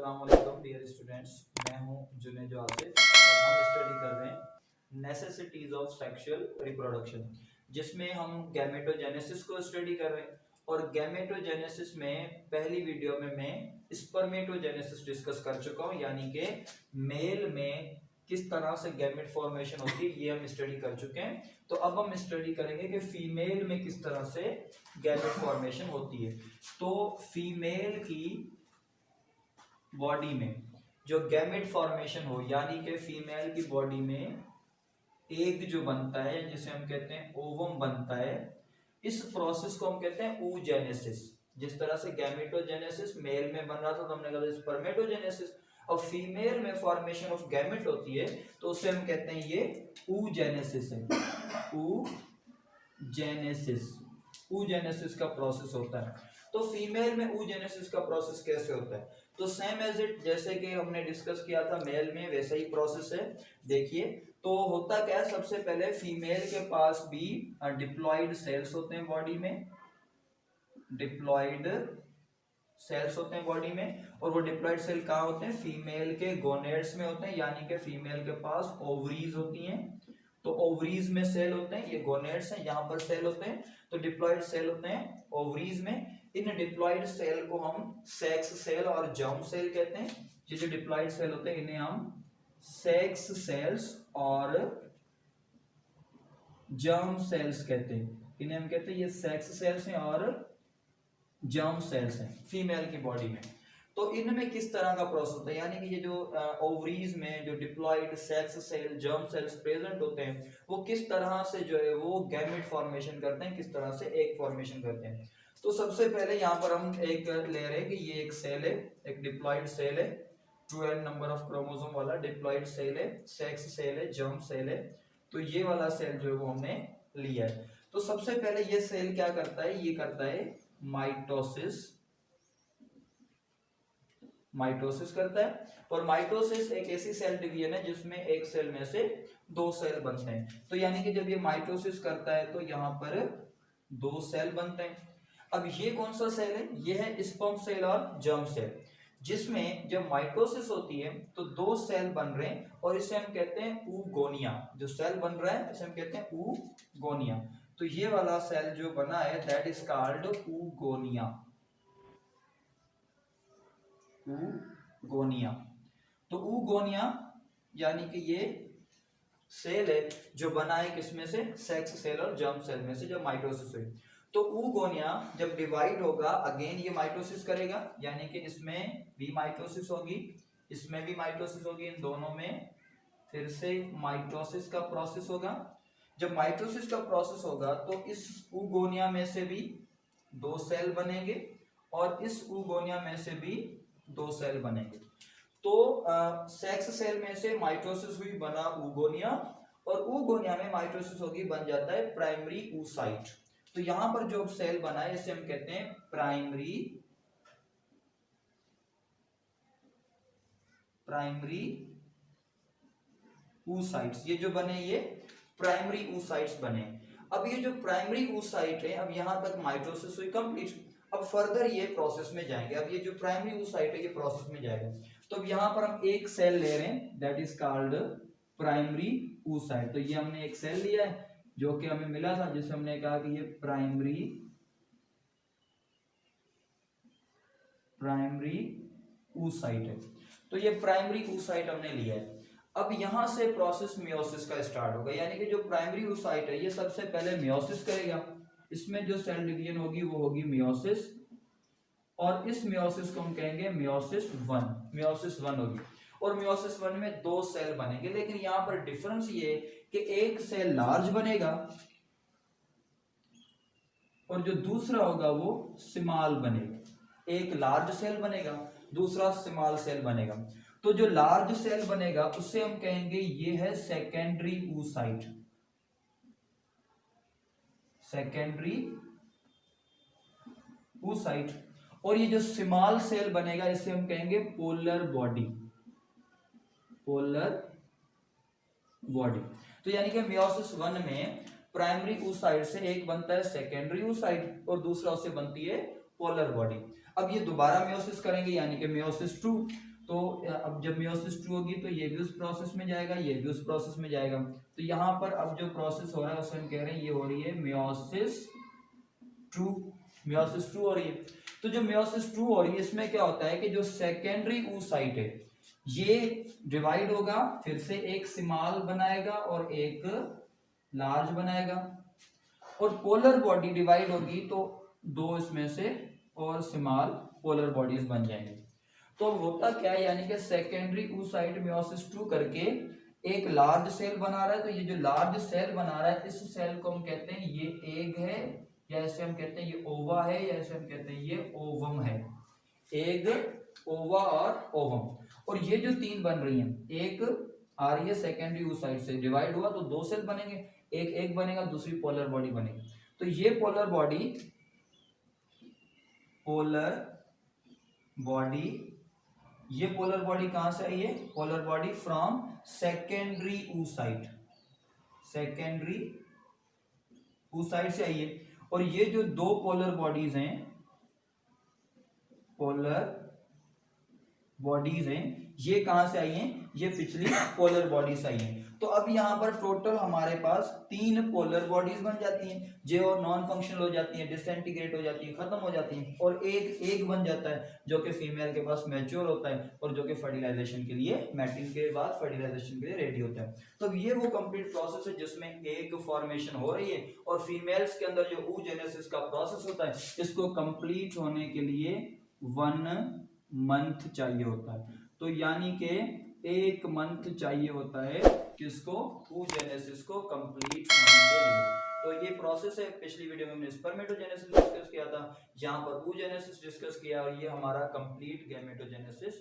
अस्सलाम वालेकुम dear students, मैं हूं जुनेद आसिफ और हम स्टडी कर रहे हैं नेसेसिटीज ऑफ सेक्सुअल रिप्रोडक्शन, जिसमें हम गैमेटोजेनेसिस को स्टडी कर रहे हैं। और गैमेटोजेनेसिस में पहली वीडियो में मैं स्पर्मेटोजेनेसिस डिस्कस कर चुका हूं, यानी कि मेल में किस तरह से गैमेट फॉर्मेशन होती है, ये हम स्टडी कर चुके हैं। तो अब हम स्टडी करेंगे कि फीमेल में किस तरह से गैमेट फॉर्मेशन होती है। तो फीमेल की बॉडी में जो गैमेट फॉर्मेशन हो, यानी कि फीमेल की बॉडी में एग जो बनता है जिसे हम कहते हैं ओवम बनता है, इस प्रोसेस को हम कहते हैं oogenesis। जिस तरह से गैमेटोजेनेसिस मेल में बन रहा था तो हमने कहा स्पर्मेटोजेनेसिस, और फीमेल में फॉर्मेशन ऑफ गैमेट होती है तो उसे हम कहते हैं ये oogenesis है। oogenesis का प्रोसेस होता है। तो फीमेल में oogenesis का प्रोसेस कैसे होता है? तो सेम एज इट जैसे कि हमने डिस्कस किया था मेल में, वैसा ही प्रोसेस है। देखिए तो होता क्या है, सबसे पहले फीमेल के पास भी डिप्लॉइड सेल्स होते हैं बॉडी में, डिप्लॉइड सेल्स होते हैं बॉडी में। और वो डिप्लॉइड सेल कहाँ होते हैं? फीमेल के गोनेड्स में होते हैं, यानी कि फीमेल के पास ओवरीज होती हैं। तो ओवरीज में सेल होते हैं, ये गोनेड्स हैं, यहाँ पर सेल होते हैं। तो डिप्लॉइड सेल होते हैं ओवरीज में। इन डिप्लॉइड सेल को हम सेक्स सेल और जर्म सेल कहते हैं। ये जो डिप्लॉइड सेल होते हैं इन्हें हम सेक्स सेल्स और जर्म सेल्स कहते हैं। इन्हें हम कहते हैं ये सेक्स सेल्स हैं और जर्म सेल्स हैं फीमेल की बॉडी में। तो इनमें किस तरह का प्रोसेस होता है, यानी कि ये जो ओवरीज में जो diploid sex cell germ cells present होते हैं, वो किस तरह से जो है वो गैमेट फॉर्मेशन करते हैं, किस तरह से एग फॉर्मेशन करते हैं। तो सबसे पहले यहाँ पर हम एक ले रहे हैं कि ये एक सेल है, एक डिप्लॉइड सेल है, 12 नंबर ऑफ क्रोमोसोम वाला डिप्लॉइड सेल है, सेक्स सेल है, जर्म सेल है। तो ये वाला सेल जो है वो हमने लिया है। तो सबसे पहले ये सेल क्या करता है? ये करता है माइटोसिस करता है। और माइटोसिस एक ऐसी सेल डिवीजन है जिसमें एक सेल में से दो सेल बनते हैं। तो यानी कि जब ये माइटोसिस करता है तो यहाँ पर दो सेल बनते हैं। अब ये कौन सा सेल है? ये है स्पर्म सेल और जर्म सेल, जिसमें जब माइटोसिस होती है तो दो सेल बन रहे हैं और इसे हम कहते हैं oogonia। जो सेल बन रहा है इसे हम कहते हैं oogonia। तो ये वाला सेल जो बना है दैट इज कॉल्ड oogonia। तो oogonia यानी कि ये सेल है जो बना है किसमें से? सेक्स सेल और जर्म सेल में से, जब माइटोसिस हुई। तो oogonia जब डिवाइड होगा अगेन ये माइटोसिस करेगा, यानी कि इसमें भी माइटोसिस होगी, इसमें भी माइटोसिस होगी, इन दोनों में फिर से माइटोसिस का प्रोसेस होगा। जब माइटोसिस का प्रोसेस होगा तो इस oogonia में से भी दो सेल बनेंगे और इस oogonia में से भी दो सेल बनेंगे। तो सेक्स सेल में से माइटोसिस हुई, बना oogonia, और oogonia में माइटोसिस होगी, बन जाता है प्राइमरी oocyte। तो यहां पर जो सेल बना है इसे हम कहते हैं प्राइमरी oocytes। ये जो बने ये प्राइमरी oocytes बने। अब ये जो प्राइमरी oocyte है, अब यहां तक माइटोसिस हुई कंप्लीट। अब फर्दर ये प्रोसेस में जाएंगे। अब ये जो प्राइमरी oocyte है ये प्रोसेस में जाएगा। तो अब यहां पर हम एक सेल ले रहे हैं that is called primary oocyte। तो ये हमने एक सेल लिया है जो कि हमें मिला था, जिसे हमने कहा कि ये प्राइमरी oocyte है। तो ये प्राइमरी oocyte हमने लिया है। अब यहां से प्रोसेस मियोसिस का स्टार्ट होगा, यानी कि जो प्राइमरी oocyte है ये सबसे पहले मियोसिस करेगा। इसमें जो सेल डिवीजन होगी वो होगी मियोसिस, और इस मियोसिस को हम कहेंगे मियोसिस 1 होगी। और मियोसिस 1 में दो सेल बनेंगे, लेकिन यहां पर डिफरेंस ये कि एक सेल लार्ज बनेगा और जो दूसरा होगा वो स्मॉल बनेगा। एक लार्ज सेल बनेगा, दूसरा स्मॉल सेल बनेगा। तो जो लार्ज सेल बनेगा उसे हम कहेंगे ये है सेकेंडरी oocyte। और ये जो स्मॉल सेल बनेगा इसे हम कहेंगे पोलर बॉडी। तो यानी कि मियोसिस 1 में प्राइमरी oocyte से एक बनता है सेकेंडरी oocyte और दूसरा उससे बनती है पोलर बॉडी। अब ये दोबारा मियोसिस करेंगे, यानी कि मियोसिस 2। तो अब जब मियोसिस 2 होगी तो ये भी उस प्रोसेस में जाएगा, ये भी उस प्रोसेस में जाएगा। तो यहाँ पर अब जो प्रोसेस हो रहा है उसे हम कह रहे हैं ये हो रही है मियोसिस 2। मियोसिस 2 हो रही है। तो जो मियोसिस 2 हो रही है इसमें क्या होता है कि जो सेकेंडरी oocyte है ये डिवाइड होगा, फिर से एक स्मॉल बनाएगा और एक लार्ज बनाएगा, और पोलर बॉडी डिवाइड होगी तो दो इसमें से और स्मॉल पोलर बॉडीज बन जाएंगे। तो होता क्या है, यानी कि सेकेंडरी oocyte मियोसिस 2 करके एक लार्ज सेल बना रहा है। तो ये जो लार्ज सेल बना रहा है इस सेल को हम कहते हैं ये एग है, या इसे हम कहते हैं ये ओवा है, या इसे हम कहते हैं ये ओवम है। एग, ओवा और ओवम। और ये जो तीन बन रही हैं, एक आ रही है सेकेंडरी oocyte से, डिवाइड हुआ तो दो सेल बनेंगे, एक एग बनेगा, दूसरी पोलर बॉडी बनेगी। तो ये पोलर बॉडी ये पोलर बॉडी कहां से आई है? Polar body from secondary oocyte, secondary oocyte से आई है। और ये जो दो पोलर बॉडीज हैं, पोलर बॉडीज हैं, ये कहां से आई हैं? ये पिछली पोलर बॉडी से आई हैं। तो अब यहां पर टोटल हमारे पास तीन पोलर बॉडीज बन जाती हैं, जो नॉन फंक्शनल हो जाती हैं, डिसइंटीग्रेट हो जाती हैं, खत्म हो जाती हैं, और एक एग बन जाता है जो कि फीमेल के पास मैच्योर होता है और जो कि फर्टिलाइजेशन के लिए, मैटिंग के बाद फर्टिलाइजेशन के लिए रेडी होता है। तो ये वो कंप्लीट प्रोसेस है जिसमें एग फॉर्मेशन हो रही है, और फीमेल्स के अंदर जो oogenesis का प्रोसेस होता है इसको कंप्लीट होने के लिए 1 मंथ चाहिए होता है। तो यानी कि 1 मंथ चाहिए होता है किसको? oogenesis को कंप्लीट होने के लिए। तो ये प्रोसेस है। पिछली वीडियो में हमने स्पर्मेटोजेनेसिस डिस्कस किया था, यहाँ पर oogenesis डिस्कस किया, और ये हमारा कंप्लीट गैमेटोजेनेसिस